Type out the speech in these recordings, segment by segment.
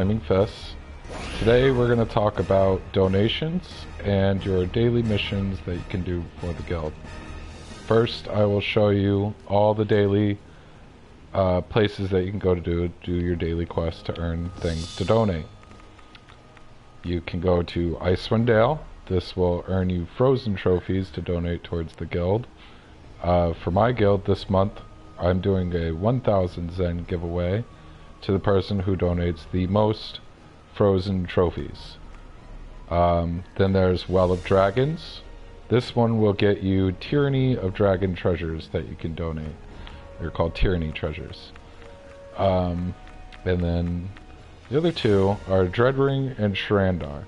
Flaming Fists. Today we're going to talk about donations and your daily missions that you can do for the guild. First, I will show you all the daily places that you can go to do your daily quest to earn things to donate. You can go to Icewind Dale. This will earn you frozen trophies to donate towards the guild. For my guild this month, I'm doing a 1000 Zen giveaway to the person who donates the most frozen trophies. Then there's Well of Dragons. This one will get you Tyranny of Dragon treasures that you can donate. They're called Tyranny treasures. And then the other two are Dreadring and Shrandar.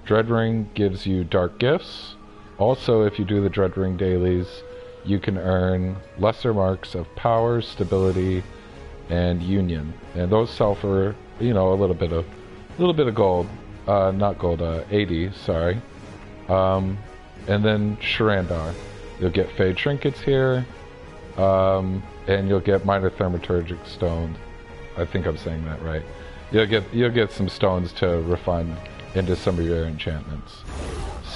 Dreadring gives you dark gifts. Also, if you do the Dreadring dailies, you can earn lesser marks of power, stability, and union, and those sell for a little bit of gold, not gold, 80, sorry. And then Shrandar, you'll get Fade trinkets here, and you'll get minor thaumaturgic stones. I think I'm saying that right. You'll get some stones to refine into some of your enchantments.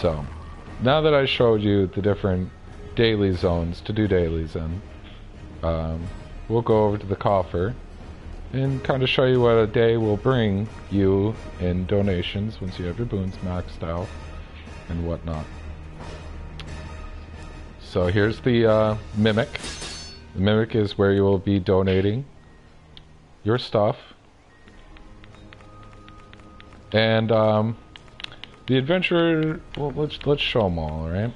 So now that I showed you the different daily zones to do dailies in, we'll go over to the coffer and kind of show you what a day will bring you in donations once you have your boons maxed out and whatnot. So here's the Mimic. The Mimic is where you will be donating your stuff. And the Adventurer, well, let's show them all, alright?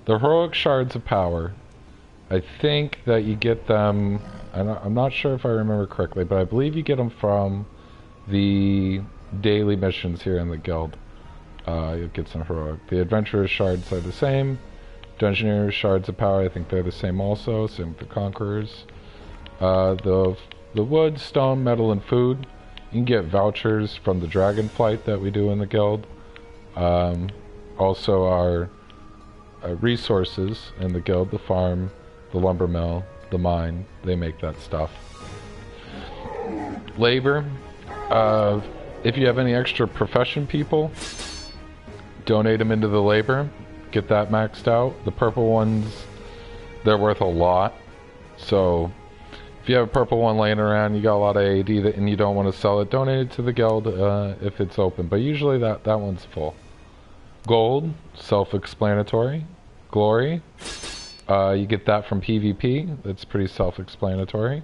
The Heroic Shards of Power. I think that you get them, I'm not sure if I remember correctly, but I believe you get them from the daily missions here in the guild. You'll get some heroic. The Adventurer's Shards are the same. Dungeoneer's Shards of Power, I think they're the same also. Same with the Conquerors. The wood, stone, metal, and food. You can get vouchers from the Dragon Flight that we do in the guild. Also our resources in the guild, the farm, the lumber mill, the mine, they make that stuff. Labor, if you have any extra profession people, donate them into the labor, get that maxed out. The purple ones, they're worth a lot, so if you have a purple one laying around, you got a lot of AD and you don't want to sell it, donate it to the guild if it's open, but usually that one's full. Gold, self-explanatory. Glory, you get that from PvP. That's pretty self-explanatory.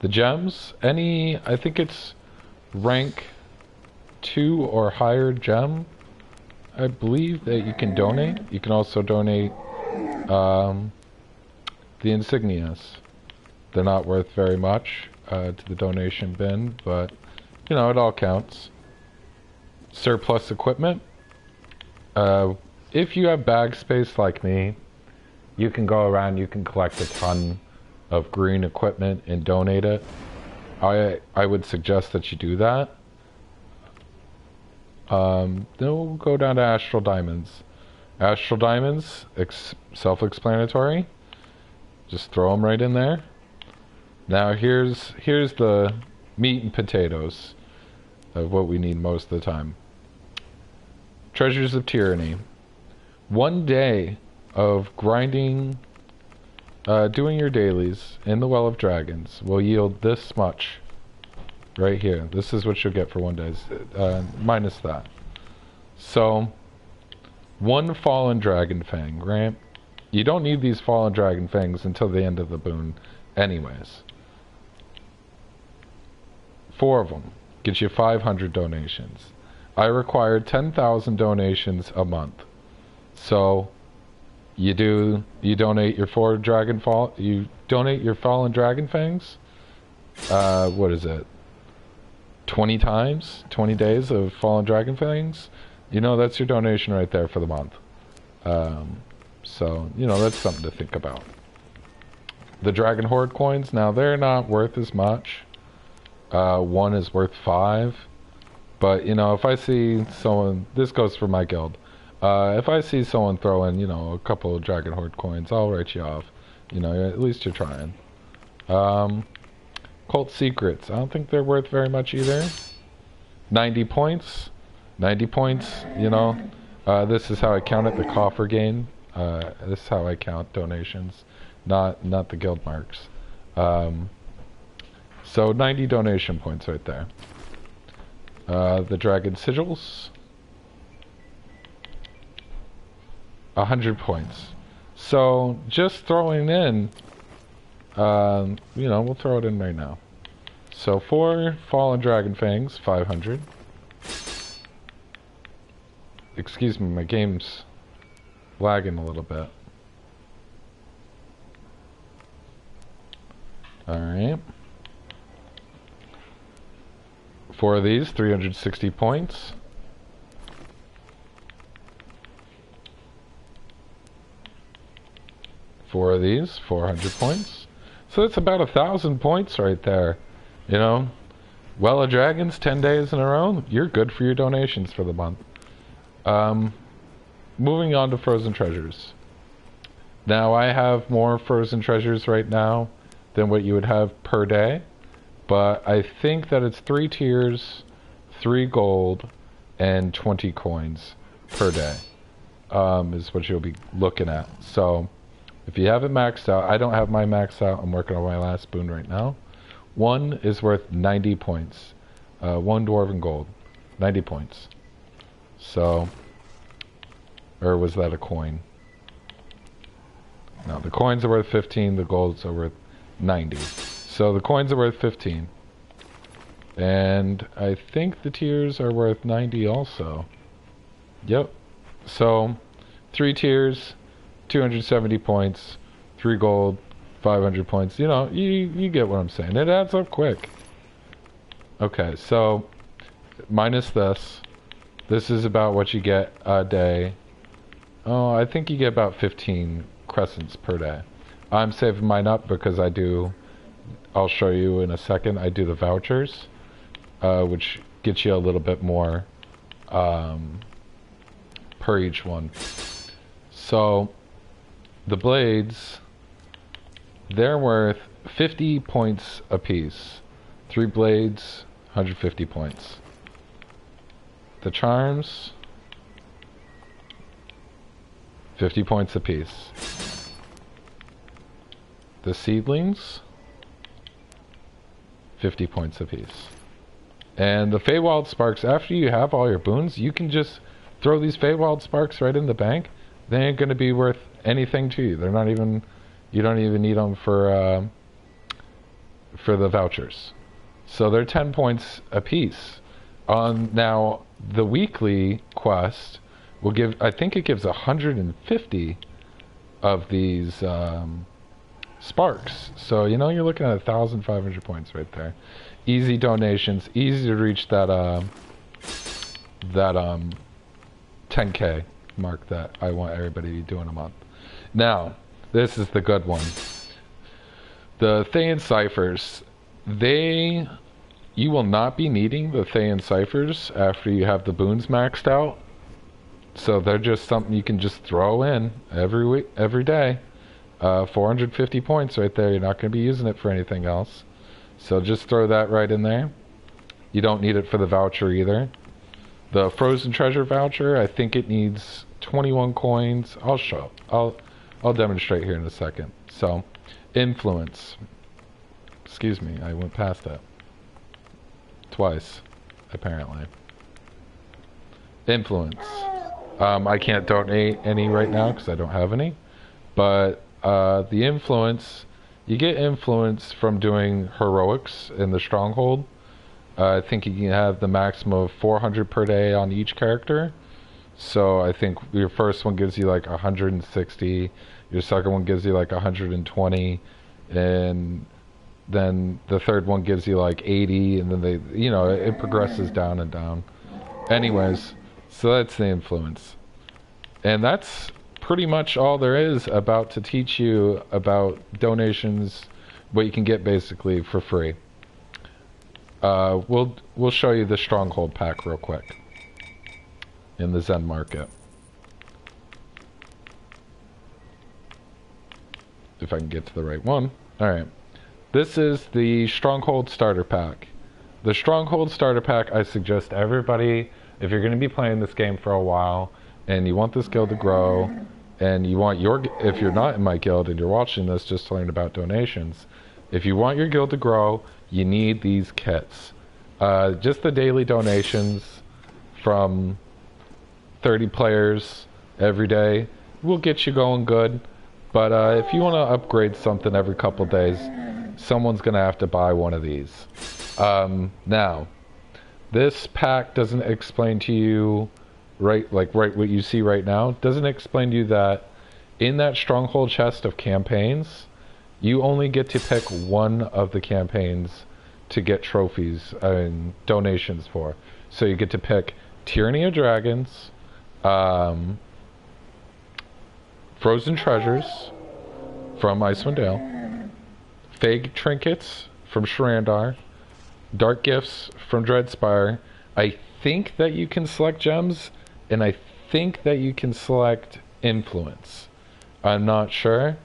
The gems, I think it's rank 2 or higher gem, I believe, that you can donate. You can also donate the insignias. They're not worth very much to the donation bin, but it all counts. Surplus equipment. If you have bag space like me, you can go around, you can collect a ton of green equipment and donate it. I would suggest that you do that. Then we'll go down to Astral Diamonds. Astral Diamonds, self-explanatory. Just throw them right in there. Now here's the meat and potatoes of what we need most of the time. Treasures of Tyranny. One day of grinding, doing your dailies in the Well of Dragons will yield this much right here. This is what you'll get for one day, minus that. So, one Fallen Dragon Fang, right? You don't need these Fallen Dragon Fangs until the end of the boon anyways. 4 of them gets you 500 donations. I require 10,000 donations a month. So you donate your 4 you donate your Fallen Dragon Fangs. What is it? 20 times? 20 days of Fallen Dragon Fangs? That's your donation right there for the month. So, that's something to think about. The Dragon Horde coins, now they're not worth as much. 1 is worth 5. But, if I see someone, this goes for my guild, if I see someone throw in, a couple of Dragon Horde coins, I'll write you off. At least you're trying. Cult Secrets. I don't think they're worth very much either. 90 points. 90 points, you know. This is how I count it, the coffer gain. This is how I count donations, not the guild marks. So 90 donation points right there. The dragon sigils, 100 points. So just throwing in, you know, we'll throw it in right now. So 4 fallen dragon fangs, 500. Excuse me, my game's lagging a little bit. Alright. 4 of these, 360 points. Four of these, 400 points. So that's about 1,000 points right there. You know, Well of Dragons, 10 days in a row, you're good for your donations for the month. Moving on to Frozen Treasures. Now, I have more Frozen Treasures right now than what you would have per day, but I think that it's 3 tiers, 3 gold, and 20 coins per day, is what you'll be looking at. So, if you have it maxed out, I don't have mine maxed out, I'm working on my last boon right now. 1 is worth 90 points. 1 Dwarven Gold. 90 points. So, or was that a coin? No, the coins are worth 15, the golds are worth 90. So the coins are worth 15. And I think the tiers are worth 90 also. Yep. So, 3 tiers, 270 points, 3 gold, 500 points. You know, you get what I'm saying. It adds up quick. Okay, so minus this. This is about what you get a day. Oh, I think you get about 15 crescents per day. I'm saving mine up because I'll show you in a second, I do the vouchers, which gets you a little bit more per each one. So, the blades, they're worth 50 points a piece. 3 blades, 150 points. The charms, 50 points a piece. The seedlings, 50 points a piece. And the Feywild Sparks, after you have all your boons, you can just throw these Feywild Sparks right in the bank. They ain't going to be worth anything to you. They're not even, you don't even need them for the vouchers. So they're 10 points a piece. Now, the weekly quest will give, I think it gives 150 of these sparks. So, you know, you're looking at 1,500 points right there. Easy donations, easy to reach that 10K mark that I want everybody to be doing a month. Now, this is the good one. The Thayan Ciphers, you will not be needing the Thayan Ciphers after you have the boons maxed out. So they're just something you can just throw in every week, every day. 450 points right there. You're not going to be using it for anything else. So just throw that right in there. You don't need it for the voucher either. The Frozen Treasure voucher, I think it needs 21 coins. I'll demonstrate here in a second. So, influence. Excuse me, I went past that. Twice, apparently. Influence. I can't donate any right now because I don't have any. But the influence, you get influence from doing heroics in the stronghold. I think you can have the maximum of 400 per day on each character. So I think your first one gives you like 160, your second one gives you like 120, and then the third one gives you like 80, and then it progresses down and down. Anyways, so that's the influence. And that's pretty much all there is about to teach you about donations, what you can get basically for free. We'll show you the stronghold pack real quick in the Zen market. If I can get to the right one. Alright. This is the stronghold starter pack. the Stronghold starter pack, I suggest everybody, if you're going to be playing this game for a while and you want this guild to grow and you want your, if you're not in my guild and you're watching this just to learn about donations, if you want your guild to grow, you need these kits. Just the daily donations from 30 players every day will get you going good. But if you want to upgrade something every couple days, someone's going to have to buy one of these. Now, this pack doesn't explain to you, right what you see right now, doesn't explain to you that in that Stronghold chest of campaigns, you only get to pick one of the campaigns to get trophies and donations for. So you get to pick Tyranny of Dragons, Frozen Treasures from Icewind Dale, Fake Trinkets from Sharandar, Dark Gifts from Dreadspire. I think that you can select gems, and I think that you can select influence. I'm not sure.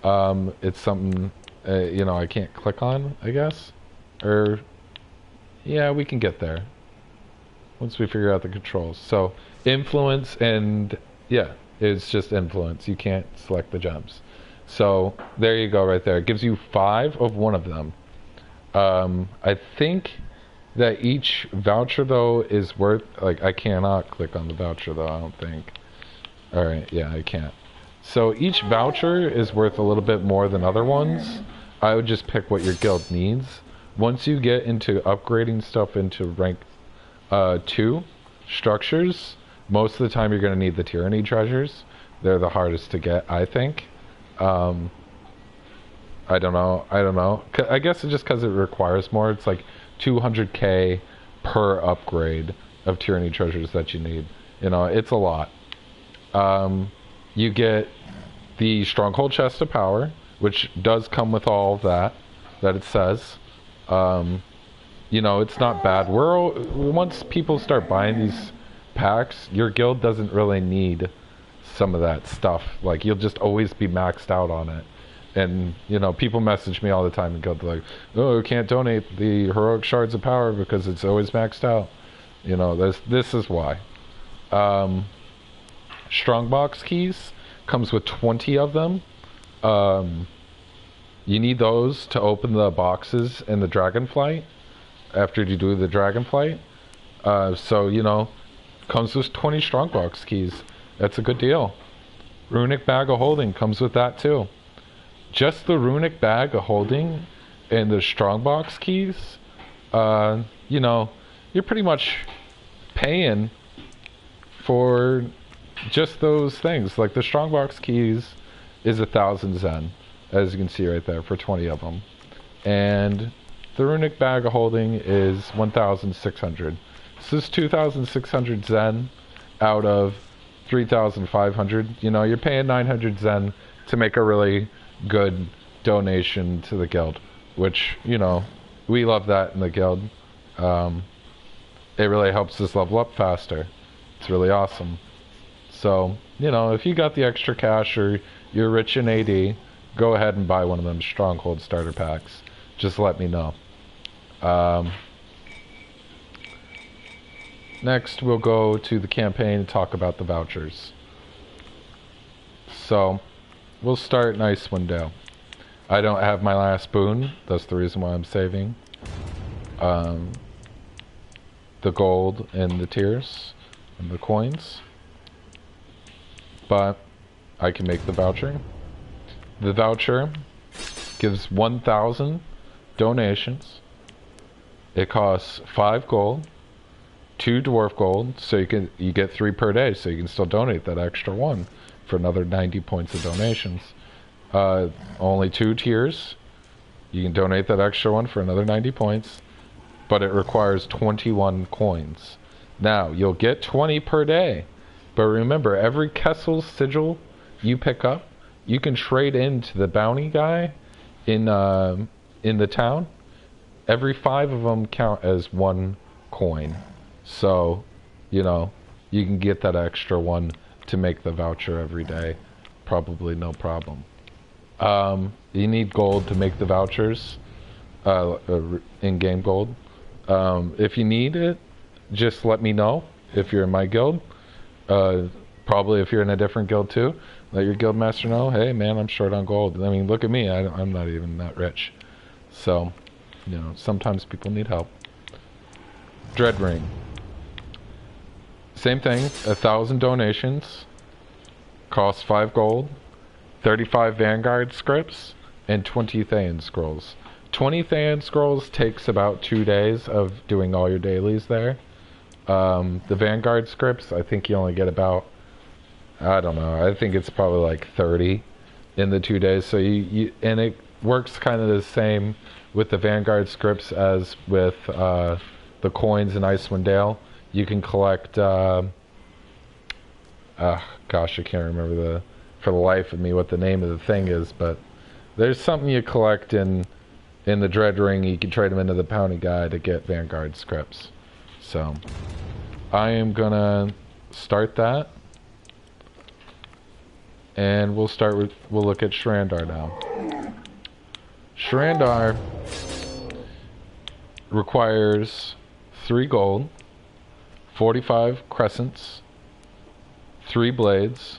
It's something, you know, I can't click on, I guess. Or, yeah, we can get there once we figure out the controls. So, influence and, yeah, it's just influence. You can't select the gems. So, there you go right there. It gives you 5 of one of them. I think that each voucher, though, is worth, like, I cannot click on the voucher, though, I don't think. Alright, yeah, I can't. So, each voucher is worth a little bit more than other ones. I would just pick what your guild needs. Once you get into upgrading stuff into rank 2 structures, most of the time you're going to need the Tyranny treasures. They're the hardest to get, I think. I don't know. I guess it's just because it requires more. It's like 200k per upgrade of Tyranny treasures that you need. You know, it's a lot. You get the Stronghold chest of power, which does come with all of that it says. You know, it's not bad. Once people start buying these packs, your guild doesn't really need some of that stuff. Like, you'll just always be maxed out on it. And, you know, people message me all the time and go like, oh, you can't donate the heroic shards of power because it's always maxed out. You know, this is why. Strongbox keys comes with 20 of them. You need those to open the boxes in the Dragonflight after you do the Dragonflight. So, you know, comes with 20 Strongbox keys. That's a good deal. Runic Bag of Holding comes with that too. Just the Runic Bag of Holding and the Strongbox keys, you know, you're pretty much paying for just those things. Like the Strongbox keys is 1,000 Zen, as you can see right there, for 20 of them. And the Runic Bag of Holding is 1,600. So this is 2,600 Zen out of 3,500. You know, you're paying 900 Zen to make a really good donation to the guild, which, you know, we love that in the guild. It really helps us level up faster. It's really awesome. So, you know, if you got the extra cash or you're rich in AD, go ahead and buy one of them Stronghold starter packs. Just let me know. Next, we'll go to the campaign and talk about the vouchers. So, we'll start in Icewind Dale. I don't have my last boon. That's the reason why I'm saving the gold and the tiers and the coins. But I can make the voucher. The voucher gives 1,000 donations. It costs 5 gold, 2 dwarf gold, so you get 3 per day, so you can still donate that extra 1 for another 90 points of donations. Only 2 tiers. You can donate that extra 1 for another 90 points, but it requires 21 coins. Now, you'll get 20 per day, but remember, every Kessel's sigil you pick up, you can trade into the bounty guy in the town. Every 5 of them count as 1 coin. So, you know, you can get that extra 1 to make the voucher every day. Probably no problem. You need gold to make the vouchers, in-game gold. If you need it, just let me know if you're in my guild. Probably if you're in a different guild too, let your guild master know, hey man, I'm short on gold. I mean, look at me, I'm not even that rich. So, you know, sometimes people need help. Dread Ring. Same thing, 1,000 donations, costs 5 gold, 35 Vanguard scripts, and 20 Thayan scrolls. 20 Thayan scrolls takes about 2 days of doing all your dailies there. The Vanguard scripts, I think you only get about, I don't know, I think it's probably like 30 in the 2 days. So and it works kind of the same with the Vanguard scripts as with the coins in Icewind Dale. You can collect, gosh, I can't remember for the life of me what the name of the thing is, but there's something you collect in the Dread Ring. You can trade them into the Bounty Guy to get Vanguard scripts. So, I am gonna start that, and we'll look at Shrandar now. Shrandar requires 3 gold, 45 crescents, 3 blades,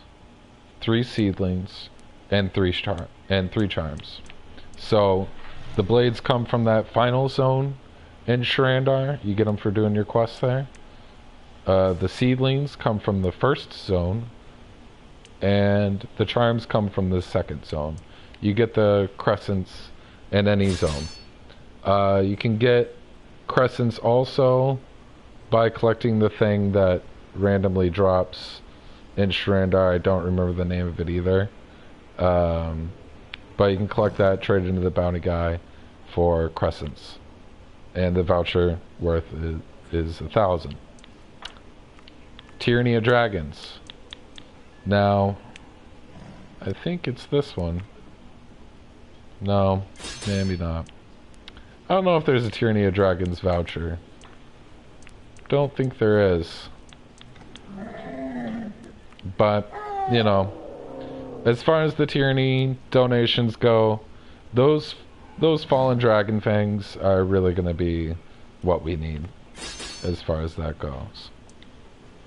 3 seedlings, and 3 charms. So the blades come from that final zone in Shrandar. You get them for doing your quests there. The seedlings come from the first zone, and the charms come from the second zone. You get the crescents in any zone. You can get crescents also by collecting the thing that randomly drops in Shrandar. I don't remember the name of it either. But you can collect that, trade it into the Bounty Guy for crescents. And the voucher worth is 1,000. Tyranny of Dragons. Now, I think it's this one. No, maybe not. I don't know if there's a Tyranny of Dragons voucher. Don't think there is. But, you know, as far as the Tyranny donations go, those Fallen Dragon Fangs are really going to be what we need as far as that goes.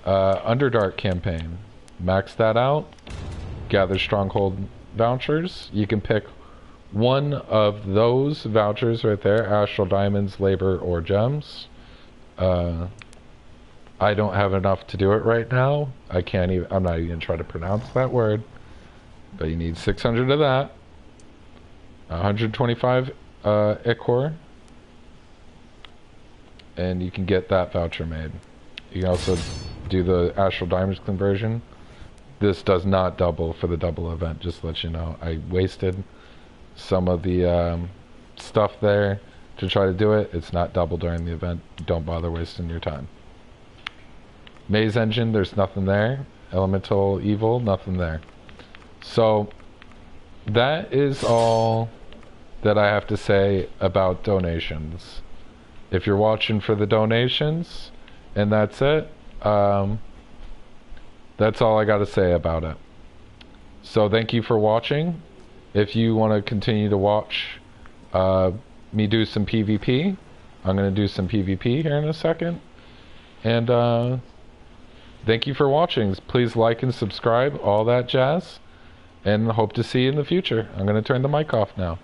Underdark campaign. Max that out. Gather Stronghold vouchers. You can pick one of those vouchers right there. Astral Diamonds, Labor, or Gems. I don't have enough to do it right now. I'm not even trying to pronounce that word. But you need 600 of that. 125 Ichor. And you can get that voucher made. You can also do the Astral Diamonds conversion. This does not double for the double event, just to let you know. I wasted some of the stuff there to try to do it. It's not double during the event. Don't bother wasting your time. Maze Engine, there's nothing there. Elemental Evil, nothing there. So, that is all that I have to say about donations. If you're watching for the donations, and that's it, that's all I got to say about it. So thank you for watching. If you want to continue to watch me do some PvP, I'm going to do some PvP here in a second. And thank you for watching. Please like and subscribe, all that jazz. And hope to see you in the future. I'm going to turn the mic off now.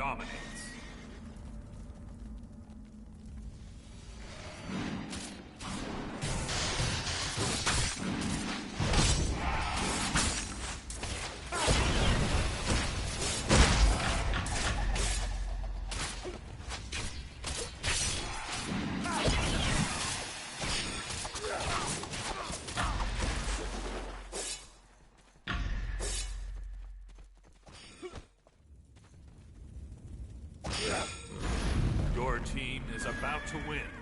dominates. Your team is about to win.